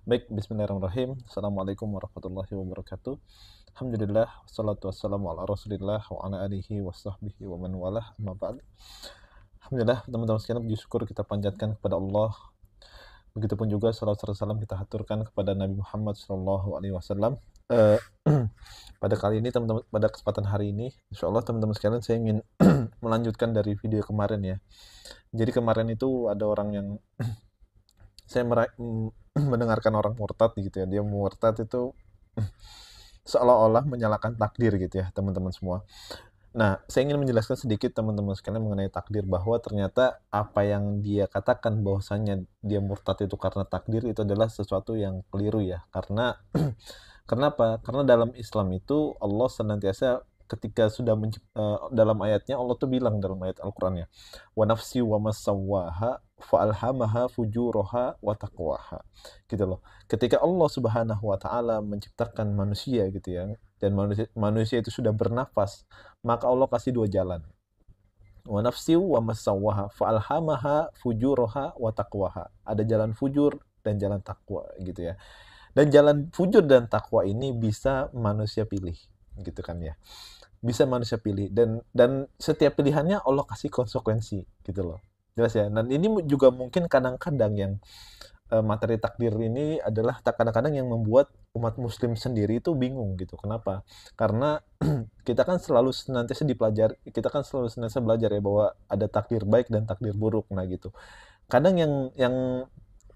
Baik, bismillahirrahmanirrahim. Assalamualaikum warahmatullahi wabarakatuh. Alhamdulillah, wassalatu wassalamu ala rasulillah wa ala alihi wa sahbihi wa man walah, amma ba'd. Alhamdulillah, teman-teman sekalian, puji syukur kita panjatkan kepada Allah. Begitupun juga salawat serta salam kita haturkan kepada Nabi Muhammad SAW. Pada kali ini, teman-teman, pada kesempatan hari ini, insya Allah teman-teman sekalian, saya ingin melanjutkan dari video kemarin ya. Jadi kemarin itu ada orang yang saya mendengarkan orang murtad gitu ya. Dia murtad itu seolah-olah menyalahkan takdir gitu ya, teman-teman semua. Nah, saya ingin menjelaskan sedikit teman-teman sekalian mengenai takdir, bahwa ternyata apa yang dia katakan bahwasanya dia murtad itu karena takdir, itu adalah sesuatu yang keliru ya. Karena kenapa? Karena dalam Islam itu Allah senantiasa ketika sudah dalam ayatnya Allah tuh bilang dalam ayat Al-Qur'an ya, wa nafsi wa masawwaha fa'alhamaha fujuraha wa taqwaha. Gitu loh. Ketika Allah Subhanahu wa taala menciptakan manusia gitu ya, dan manusia itu sudah bernafas, maka Allah kasih dua jalan. Wa nafsi wa masawwaha fa'alhamaha fujuraha wa taqwaha. Ada jalan fujur dan jalan takwa gitu ya. Dan jalan fujur dan takwa ini bisa manusia pilih, gitu kan ya. Bisa manusia pilih, dan setiap pilihannya Allah kasih konsekuensi, gitu loh. Jelas ya. Dan ini juga mungkin kadang-kadang yang materi takdir ini adalah kadang-kadang yang membuat umat muslim sendiri itu bingung gitu. Kenapa? Karena kita kan selalu senantiasa belajar ya bahwa ada takdir baik dan takdir buruk. Nah gitu. Kadang yang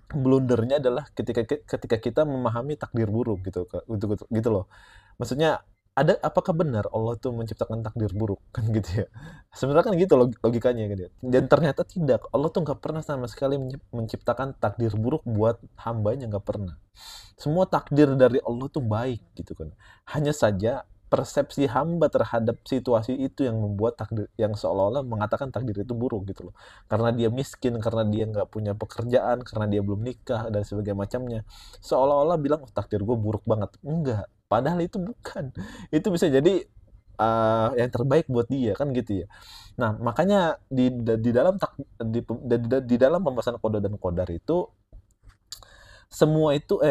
blundernya adalah ketika kita memahami takdir buruk gitu, gitu loh. Maksudnya apakah benar Allah tuh menciptakan takdir buruk kan gitu ya. Sebenarnya kan gitu logikanya gitu ya. Dan ternyata tidak. Allah tuh nggak pernah sama sekali menciptakan takdir buruk buat hambanya, nggak pernah. Semua takdir dari Allah tuh baik gitu kan. Hanya saja persepsi hamba terhadap situasi itu yang membuat takdir, yang seolah-olah mengatakan takdir itu buruk gitu loh. Karena dia miskin, karena dia nggak punya pekerjaan, karena dia belum nikah dan sebagainya macamnya, seolah-olah bilang, oh, takdir gue buruk banget. Enggak, padahal itu bukan. Itu bisa jadi yang terbaik buat dia kan gitu ya. Nah makanya di dalam di dalam pembahasan qada dan qadar itu, semua itu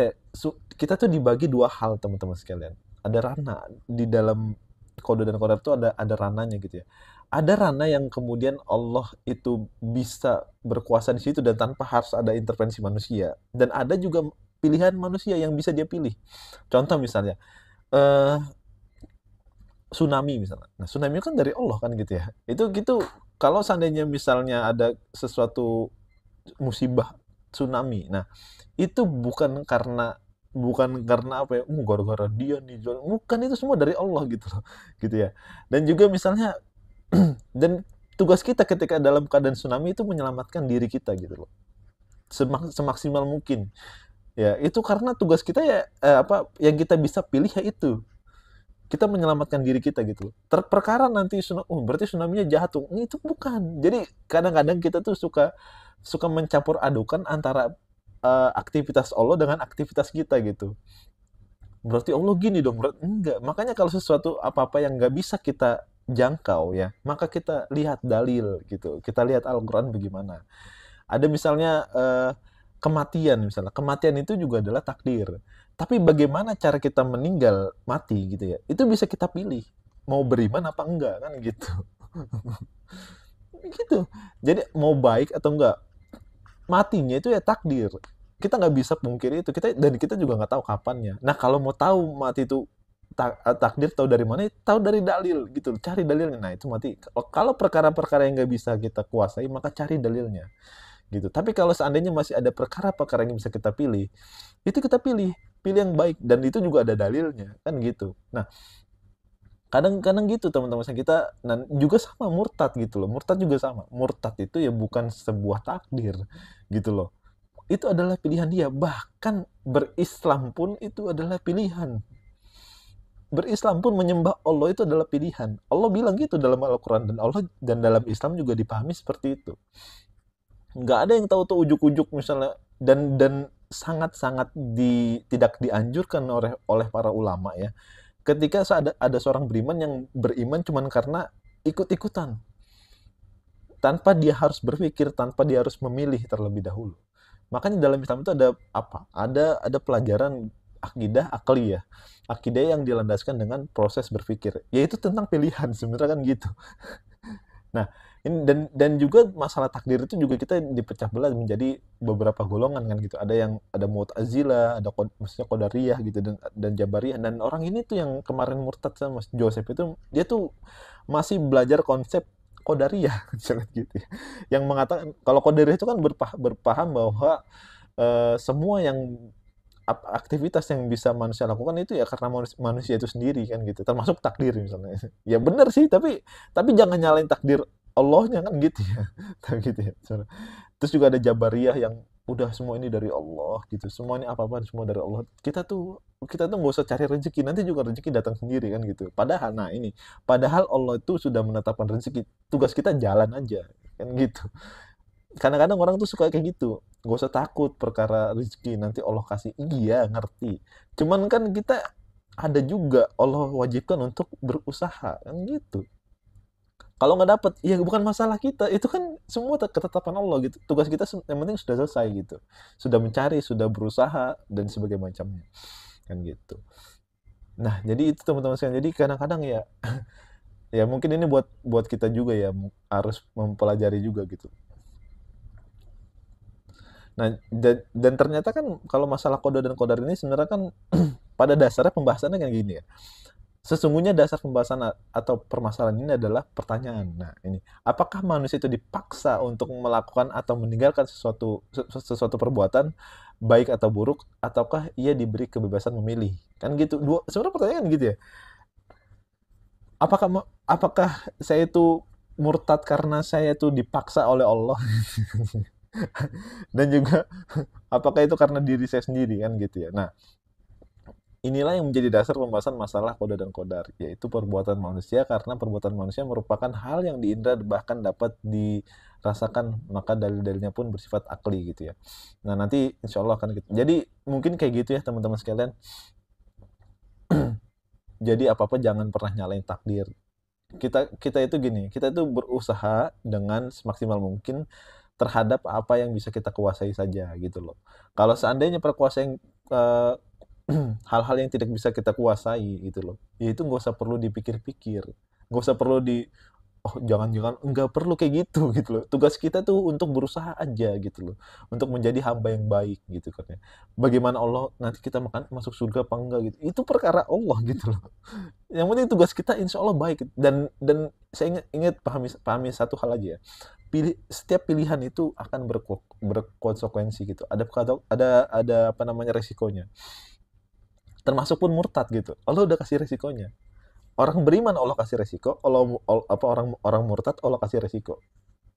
kita tuh dibagi dua hal teman-teman sekalian. Ada ranah di dalam kode dan kodar itu, ada ranahnya gitu ya. Ada ranah yang kemudian Allah itu bisa berkuasa di situ dan tanpa harus ada intervensi manusia. Dan ada juga pilihan manusia yang bisa dia pilih. Contoh misalnya tsunami misalnya. Nah, tsunami kan dari Allah kan gitu ya. Itu gitu, kalau seandainya misalnya ada sesuatu musibah tsunami. Nah, itu bukan karena apa ya, gara-gara dia nih, bukan, itu semua dari Allah gitu loh, gitu ya. Dan juga misalnya dan tugas kita ketika dalam keadaan tsunami itu menyelamatkan diri kita gitu loh. Semaksimal mungkin. Ya, itu karena tugas kita ya, apa yang kita bisa pilih ya itu. Kita menyelamatkan diri kita gitu loh. Terperkara nanti berarti tsunami-nya jahat tuh. Itu bukan. Jadi kadang-kadang kita tuh suka mencampur adukan antara aktivitas Allah dengan aktivitas kita gitu. Berarti Allah gini dong, enggak. Makanya kalau sesuatu apa-apa yang nggak bisa kita jangkau ya, maka kita lihat dalil gitu. Kita lihat Al-Quran bagaimana. Ada misalnya kematian misalnya. Kematian itu juga adalah takdir. Tapi bagaimana cara kita meninggal mati gitu ya, itu bisa kita pilih. Mau beriman apa enggak kan gitu. Gitu. Jadi mau baik atau enggak, matinya itu ya takdir. Kita nggak bisa pungkiri itu. Kita juga nggak tahu kapannya. Nah kalau mau tahu mati itu takdir, tahu dari mana? Tahu dari dalil gitu. Cari dalilnya. Nah itu mati. Kalau perkara-perkara yang nggak bisa kita kuasai, maka cari dalilnya gitu. Tapi kalau seandainya masih ada perkara-perkara yang bisa kita pilih, itu kita pilih yang baik, dan itu juga ada dalilnya kan gitu. Nah kadang-kadang gitu teman-teman kita, dan juga sama murtad gitu loh. Murtad juga sama. Murtad itu ya bukan sebuah takdir gitu loh. Itu adalah pilihan dia. Bahkan berislam pun itu adalah pilihan. Berislam pun menyembah Allah itu adalah pilihan. Allah bilang gitu dalam Al-Quran, dan dalam Islam juga dipahami seperti itu. Nggak ada yang tahu tuh ujuk-ujuk misalnya, dan sangat-sangat tidak dianjurkan oleh para ulama ya. Ketika ada seorang beriman yang beriman cuman karena ikut-ikutan, tanpa dia harus berpikir, tanpa dia harus memilih terlebih dahulu. Makanya dalam Islam itu ada apa? Ada pelajaran akidah akli ya. Akidah yang dilandaskan dengan proses berpikir, yaitu tentang pilihan sebenarnya kan gitu. Nah, ini dan juga masalah takdir itu juga kita dipecah belah menjadi beberapa golongan kan gitu. Ada Mu'tazilah, maksudnya Qadariyah gitu dan Jabariyah, dan orang ini tuh yang kemarin murtad sama Mas Joseph itu dia tuh masih belajar konsep Qadariyah misalnya gitu ya. Yang mengatakan kalau Qadariyah itu kan berpaham bahwa semua yang aktivitas yang bisa manusia lakukan itu ya karena manusia itu sendiri kan gitu, termasuk takdir misalnya. Ya benar sih, tapi jangan nyalain takdir Allahnya kan gitu ya. Tapi gitu ya. Terus juga ada Jabariyah yang udah semua ini dari Allah gitu. Semua ini apa-apa semua dari Allah. Kita tuh nggak usah cari rezeki, nanti juga rezeki datang sendiri kan gitu. Padahal Allah itu sudah menetapkan rezeki. Tugas kita jalan aja kan gitu. Kadang-kadang orang tuh suka kayak gitu, gak usah takut perkara rezeki nanti Allah kasih, iya ngerti, cuman kan kita ada juga Allah wajibkan untuk berusaha kan gitu. Kalau nggak dapet ya bukan masalah kita, itu kan semua ketetapan Allah gitu. Tugas kita yang penting sudah selesai gitu, sudah mencari, sudah berusaha dan sebagainya macamnya kan gitu. Nah jadi itu teman-teman sekalian, jadi kadang-kadang ya ya mungkin ini buat buat kita juga ya, harus mempelajari juga gitu. Nah, dan ternyata kan kalau masalah qada dan qadar ini sebenarnya kan pada dasarnya pembahasannya kayak gini ya. Sesungguhnya dasar pembahasan atau permasalahan ini adalah pertanyaan. Nah, ini, apakah manusia itu dipaksa untuk melakukan atau meninggalkan sesuatu perbuatan baik atau buruk, ataukah ia diberi kebebasan memilih? Kan gitu. Sebenarnya pertanyaan gitu ya. Apakah saya itu murtad karena saya itu dipaksa oleh Allah? Dan juga apakah itu karena diri saya sendiri kan gitu ya. Nah, inilah yang menjadi dasar pembahasan masalah qada dan qadar, yaitu perbuatan manusia, karena perbuatan manusia merupakan hal yang diindra bahkan dapat dirasakan, maka dalil-dalilnya pun bersifat akli gitu ya. Nah, nanti insya Allah akan gitu. Jadi mungkin kayak gitu ya teman-teman sekalian. Jadi apa-apa jangan pernah nyalain takdir. Kita kita itu gini, kita itu berusaha dengan semaksimal mungkin terhadap apa yang bisa kita kuasai saja gitu loh. Kalau seandainya perkuasaan hal-hal yang tidak bisa kita kuasai gitu loh, ya itu nggak usah perlu dipikir-pikir, nggak usah perlu oh jangan-jangan nggak perlu kayak gitu gitu loh. Tugas kita tuh untuk berusaha aja gitu loh, untuk menjadi hamba yang baik gitu kan ya. Bagaimana Allah nanti kita masuk surga apa enggak gitu, itu perkara Allah gitu loh. Yang penting tugas kita insya Allah baik, dan saya ingat pahami satu hal aja ya. Setiap pilihan itu akan berkonsekuensi gitu. Ada apa namanya resikonya. Termasuk pun murtad gitu. Allah udah kasih resikonya. Orang beriman Allah kasih resiko, orang orang murtad Allah kasih resiko.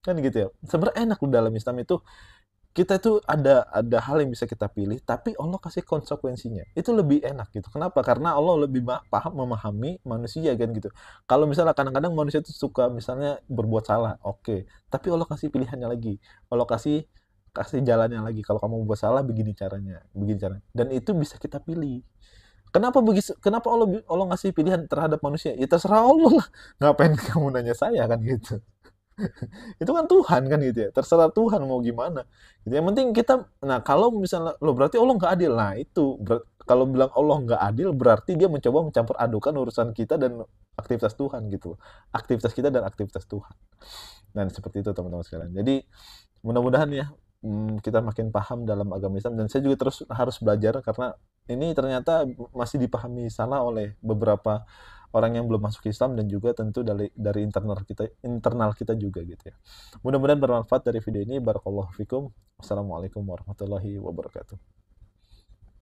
Kan gitu ya. Sebenarnya enak loh dalam Islam itu, kita itu ada hal yang bisa kita pilih, tapi Allah kasih konsekuensinya. Itu lebih enak gitu. Kenapa? Karena Allah lebih paham memahami manusia kan gitu. Kalau misalnya kadang-kadang manusia itu suka misalnya berbuat salah, oke. Tapi Allah kasih pilihannya lagi. Allah kasih jalannya lagi. Kalau kamu buat salah begini caranya, begini caranya. Dan itu bisa kita pilih. Kenapa Allah ngasih pilihan terhadap manusia? Ya terserah Allah lah. Ngapain kamu nanya saya kan gitu. Itu kan Tuhan kan gitu ya, terserah Tuhan mau gimana gitu. Yang penting kita, nah kalau misalnya lo berarti Allah nggak adil, nah itu kalau bilang Allah nggak adil berarti dia mencoba mencampur adukan urusan kita dan aktivitas Tuhan gitu, aktivitas kita dan aktivitas Tuhan. Dan seperti itu teman-teman sekalian, jadi mudah-mudahan ya kita makin paham dalam agama Islam, dan saya juga terus harus belajar karena ini ternyata masih dipahami salah oleh beberapa orang yang belum masuk Islam, dan juga tentu dari internal kita juga gitu ya. Mudah-mudahan bermanfaat dari video ini. Barakallahu fikum. Wassalamualaikum warahmatullahi wabarakatuh.